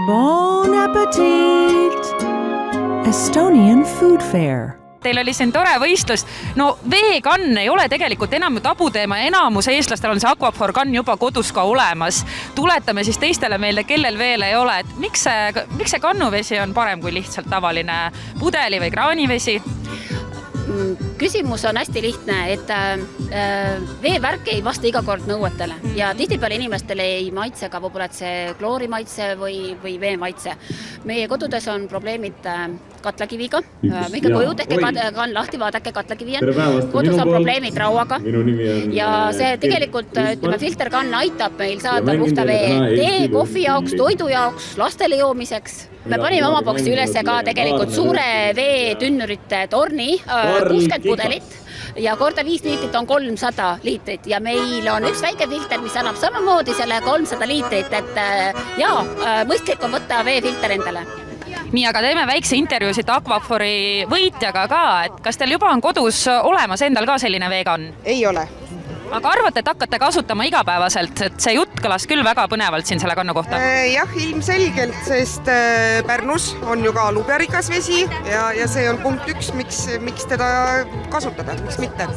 Bon appetit! Estonian Food Fair. Teil oli siin tore võistlus. No veekann ei ole tegelikult enam tabuteema. Enamus eestlastel on see Aquaphor-kann juba kodus ka olemas. Tuletame siis teistele meelde, kellel veel ei ole. Et miks see kannuvesi on parem kui lihtsalt tavaline pudeli või kraanivesi? Küsimus on hästi lihtne, et veevärk ei vasta iga kord nõuetele ja tihtipeale inimestele ei maitse ka võib-olla see kloori maitse või vee maitse. Meie kodudes on probleemid katlakiviga. Minge koju, tehke kann lahti, vaadake katlakivi on. Kodus on probleemid rauaga ja see tegelikult filterkann aitab meil saada puhta vee tee, kohvi jaoks, toidu jaoks, lastele joomiseks. Me panime oma boksi üles ka tegelikult suure veetünnurite torni, 60 pudelit ja korda 5 liitrit on 300 liitrit ja meil on üks väike filter, mis annab samamoodi selle 300 liitrit, et mõistlik on võtta veefilter endale. Nii, aga teeme väikse intervjuu siit Aquaphori võitjaga ka, et kas teil juba on kodus olemas endal ka selline veekann? Ei ole. Aga arvate, et hakkate kasutama igapäevaselt, et see jutt kõlas küll väga põnevalt siin selle kannu kohta? Jah, ilmselgelt, sest Pärnus on ju ka lubjarikas vesi ja see on punkt 1, miks teda kasutada, miks mitte.